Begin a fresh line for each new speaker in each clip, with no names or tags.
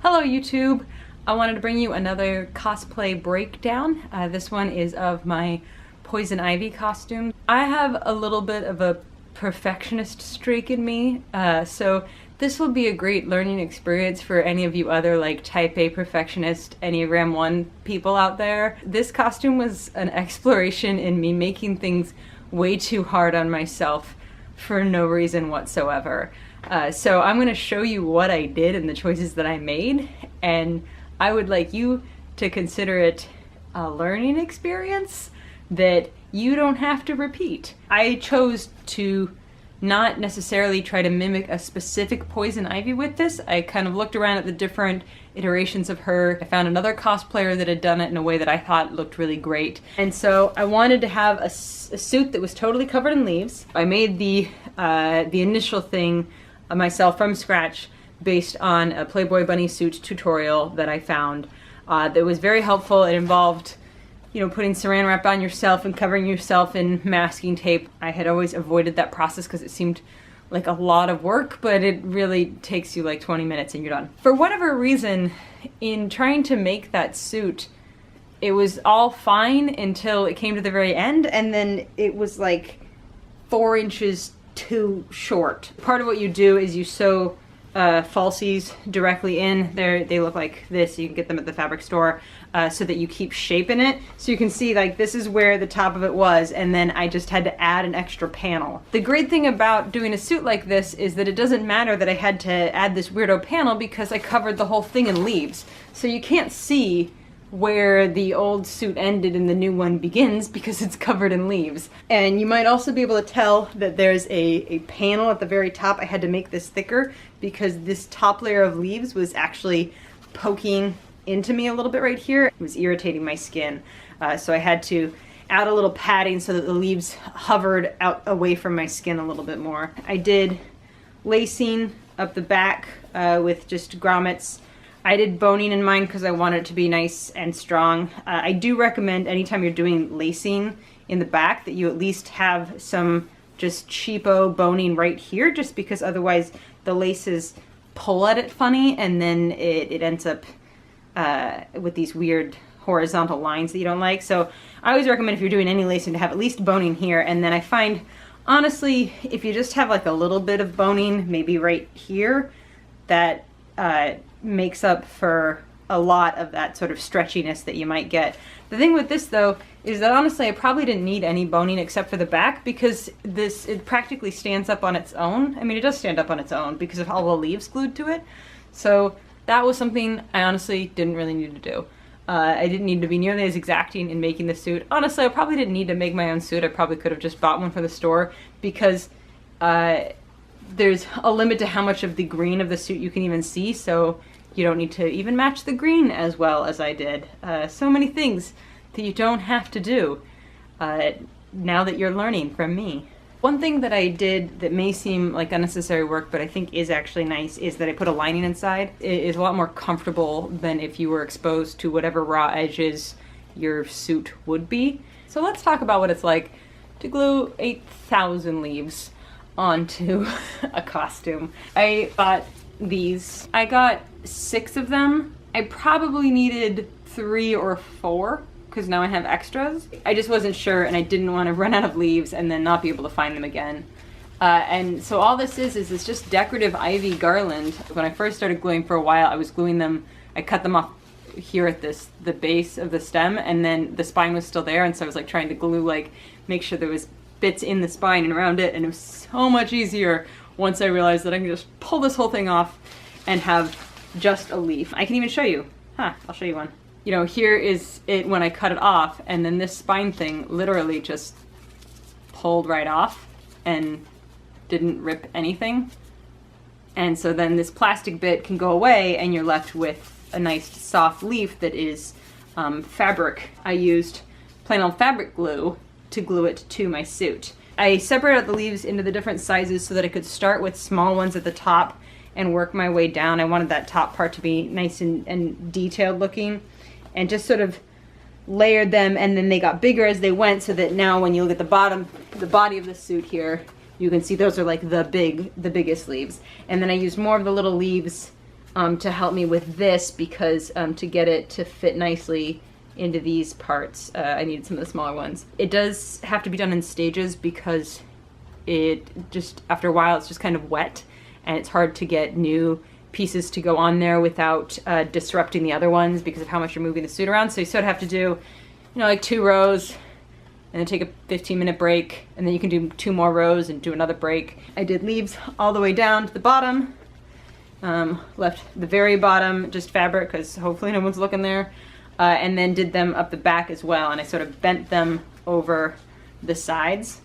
Hello YouTube! I wanted to bring you another cosplay breakdown. This one is of my Poison Ivy costume. I have a little bit of a perfectionist streak in me, so this will be a great learning experience for any of you other like Type A perfectionist Enneagram 1 people out there. This costume was an exploration in me making things way too hard on myself for no reason whatsoever. So I'm going to show you what I did and the choices that I made, and I would like you to consider it a learning experience that you don't have to repeat. I chose to not necessarily try to mimic a specific Poison Ivy with this. I kind of looked around at the different iterations of her. I found another cosplayer that had done it in a way that I thought looked really great. And so I wanted to have a suit that was totally covered in leaves. I made the initial thing myself from scratch based on a Playboy bunny suit tutorial that I found that was very helpful. It involved, you know, putting saran wrap on yourself and covering yourself in masking tape. I had always avoided that process because it seemed like a lot of work, but it really takes you like 20 minutes and you're done. For whatever reason, in trying to make that suit, it was all fine until it came to the very end, and then it was like 4 inches too short. Part of what you do is you sew falsies directly in. They look like this. You can get them at the fabric store so that you keep shape in it. So you can see like this is where the top of it was, and then I just had to add an extra panel. The great thing about doing a suit like this is that it doesn't matter that I had to add this weirdo panel because I covered the whole thing in leaves. So you can't see where the old suit ended and the new one begins because it's covered in leaves. And you might also be able to tell that there's a panel at the very top. I had to make this thicker because this top layer of leaves was actually poking into me a little bit right here. It was irritating my skin. So I had to add a little padding so that the leaves hovered out away from my skin a little bit more. I did lacing up the back with just grommets. I did boning in mine because I wanted it to be nice and strong. I do recommend anytime you're doing lacing in the back that you at least have some just cheapo boning right here, just because otherwise the laces pull at it funny and then it ends up with these weird horizontal lines that you don't like. So I always recommend if you're doing any lacing to have at least boning here, and then I find honestly if you just have like a little bit of boning maybe right here, that makes up for a lot of that sort of stretchiness that you might get. The thing with this though is that honestly I probably didn't need any boning except for the back, because it practically stands up on its own. I mean, it does stand up on its own because of all the leaves glued to it. So that was something I honestly didn't really need to do. I didn't need to be nearly as exacting in making the suit. Honestly, I probably didn't need to make my own suit. I probably could have just bought one from the store, because there's a limit to how much of the green of the suit you can even see, so you don't need to even match the green as well as I did. So many things that you don't have to do now that you're learning from me. One thing that I did that may seem like unnecessary work, but I think is actually nice, is that I put a lining inside. It is a lot more comfortable than if you were exposed to whatever raw edges your suit would be. So let's talk about what it's like to glue 8,000 leaves onto a costume. I bought these. I got 6 of them. I probably needed 3 or 4 because now I have extras. I just wasn't sure, and I didn't want to run out of leaves and then not be able to find them again. And so all this is it's just decorative ivy garland. When I first started gluing for a while, I was gluing them, I cut them off here at the base of the stem, and then the spine was still there, and so I was like trying to glue, like make sure there was bits in the spine and around it, and it was so much easier once I realized that I can just pull this whole thing off and have just a leaf. I can even show you. I'll show you one. You know, here is it when I cut it off, and then this spine thing literally just pulled right off and didn't rip anything. And so then this plastic bit can go away and you're left with a nice soft leaf that is fabric. I used plain old fabric glue to glue it to my suit. I separated the leaves into the different sizes so that I could start with small ones at the top and work my way down. I wanted that top part to be nice and detailed looking, and just sort of layered them, and then they got bigger as they went, so that now when you look at the bottom, the body of the suit here, you can see those are like the biggest leaves. And then I used more of the little leaves to help me with this because to get it to fit nicely into these parts, I needed some of the smaller ones. It does have to be done in stages because it just, after a while, it's just kind of wet and it's hard to get new pieces to go on there without disrupting the other ones because of how much you're moving the suit around. So you sort of have to do, you know, like 2 rows and then take a 15-minute break, and then you can do 2 more rows and do another break. I did leaves all the way down to the bottom, left the very bottom just fabric because hopefully no one's looking there, and then did them up the back as well, and I sort of bent them over the sides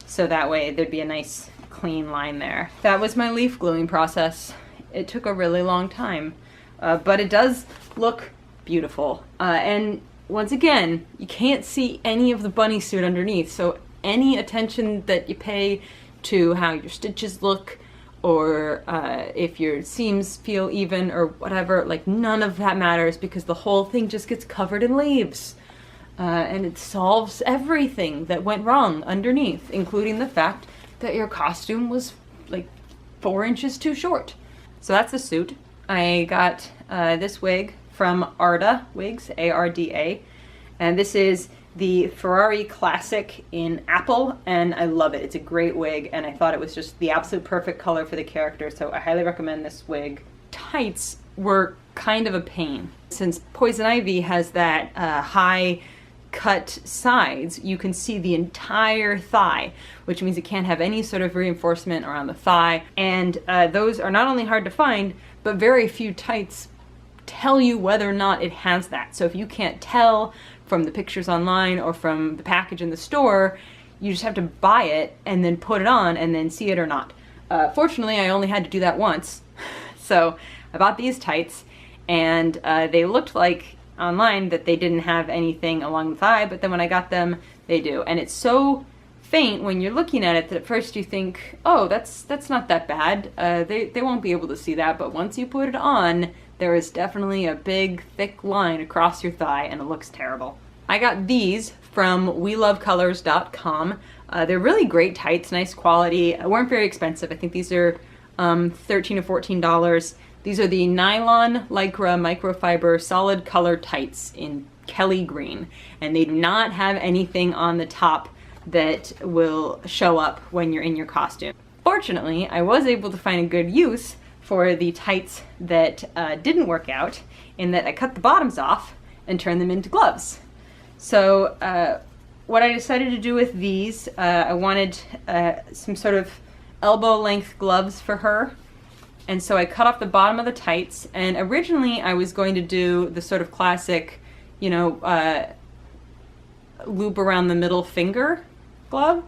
so that way there'd be a nice clean line there. That was my leaf gluing process. It took a really long time, but it does look beautiful. And once again, you can't see any of the bunny suit underneath, so any attention that you pay to how your stitches look or if your seams feel even or whatever, like none of that matters because the whole thing just gets covered in leaves. And it solves everything that went wrong underneath, including the fact that your costume was like 4 inches too short. So that's the suit. I got this wig from Arda Wigs, A-R-D-A, and this is the Ferrari Classic in Apple, and I love it. It's a great wig, and I thought it was just the absolute perfect color for the character, so I highly recommend this wig. Tights were kind of a pain. Since Poison Ivy has that high cut sides, you can see the entire thigh, which means it can't have any sort of reinforcement around the thigh, and those are not only hard to find, but very few tights tell you whether or not it has that. So if you can't tell from the pictures online or from the package in the store, you just have to buy it and then put it on and then see it or not. Fortunately, I only had to do that once, so I bought these tights, and they looked like online that they didn't have anything along the thigh, but then when I got them, they do. And it's so faint when you're looking at it that at first you think, oh, that's not that bad. They won't be able to see that, but once you put it on, there is definitely a big, thick line across your thigh, and it looks terrible. I got these from WeLoveColors.com. They're really great tights, nice quality. Weren't very expensive. I think these are $13 or $14. These are the nylon lycra microfiber solid color tights in Kelly green, and they do not have anything on the top that will show up when you're in your costume. Fortunately, I was able to find a good use for the tights that didn't work out, in that I cut the bottoms off and turned them into gloves. So what I decided to do with these, I wanted some sort of elbow length gloves for her. And so I cut off the bottom of the tights, and originally I was going to do the sort of classic, you know, loop around the middle finger glove,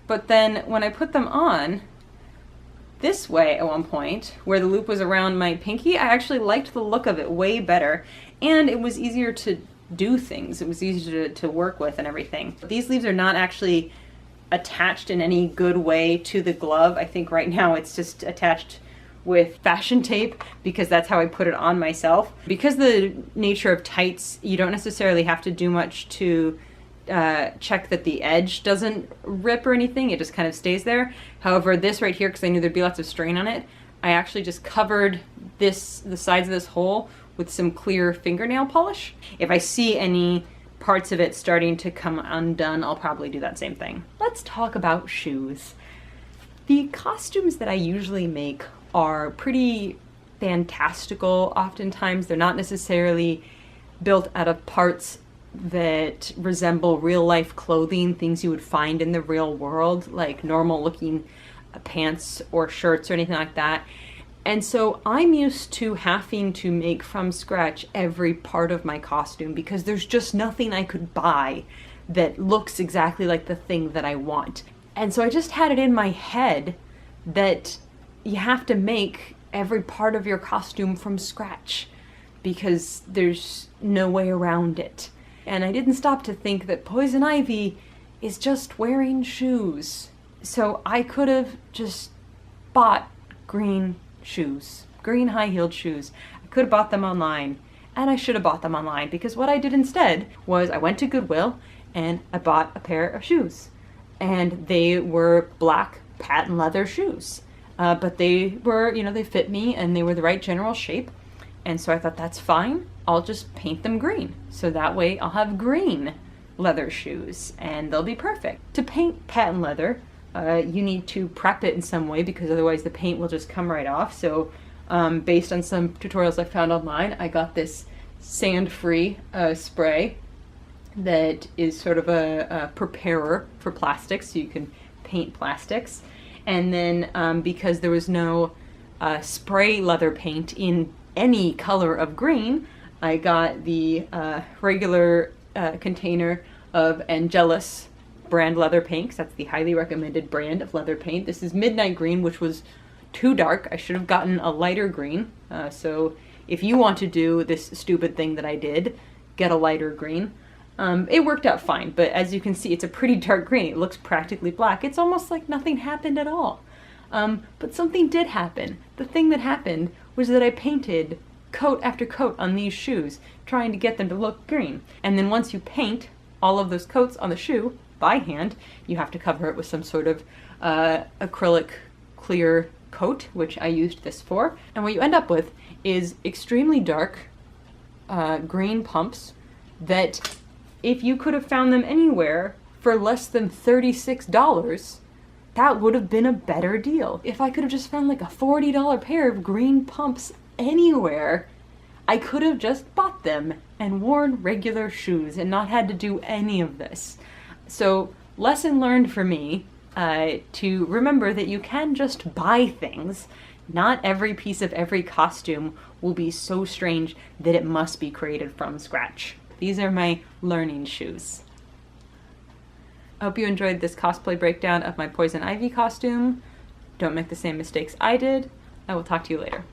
but then when I put them on this way at one point, where the loop was around my pinky, I actually liked the look of it way better, and it was easier to do things. It was easier to work with and everything. These sleeves are not actually attached in any good way to the glove. I think right now it's just attached with fashion tape because that's how I put it on myself. Because the nature of tights, you don't necessarily have to do much to check that the edge doesn't rip or anything. It just kind of stays there. However, this right here, because I knew there'd be lots of strain on it, I actually just covered the sides of this hole with some clear fingernail polish. If I see any parts of it starting to come undone, I'll probably do that same thing. Let's talk about shoes. The costumes that I usually make are pretty fantastical. Oftentimes they're not necessarily built out of parts that resemble real life clothing, things you would find in the real world, like normal looking pants or shirts or anything like that. And so I'm used to having to make from scratch every part of my costume because there's just nothing I could buy that looks exactly like the thing that I want. And so I just had it in my head that you have to make every part of your costume from scratch because there's no way around it. And I didn't stop to think that Poison Ivy is just wearing shoes. So I could have just bought green shoes, green high-heeled shoes. I could have bought them online, and I should have bought them online because what I did instead was I went to Goodwill and I bought a pair of shoes. And they were black patent leather shoes. But they were, you know, they fit me and they were the right general shape. And so I thought, that's fine, I'll just paint them green. So that way I'll have green leather shoes and they'll be perfect. To paint patent leather, you need to prep it in some way because otherwise the paint will just come right off. So based on some tutorials I found online, I got this sand-free spray that is sort of a preparer for plastics, so you can paint plastics. And then because there was no spray leather paint in any color of green, I got the regular container of Angelus brand leather paint, 'cause that's the highly recommended brand of leather paint. This is Midnight Green, which was too dark. I should have gotten a lighter green. So if you want to do this stupid thing that I did, get a lighter green. It worked out fine, but as you can see, it's a pretty dark green. It looks practically black. It's almost like nothing happened at all. But something did happen. The thing that happened was that I painted coat after coat on these shoes, trying to get them to look green. And then once you paint all of those coats on the shoe by hand, you have to cover it with some sort of acrylic clear coat, which I used this for. And what you end up with is extremely dark green pumps that, if you could have found them anywhere for less than $36, that would have been a better deal. If I could have just found like a $40 pair of green pumps anywhere, I could have just bought them and worn regular shoes and not had to do any of this. So, lesson learned for me, to remember that you can just buy things. Not every piece of every costume will be so strange that it must be created from scratch. These are my learning shoes. I hope you enjoyed this cosplay breakdown of my Poison Ivy costume. Don't make the same mistakes I did. I will talk to you later.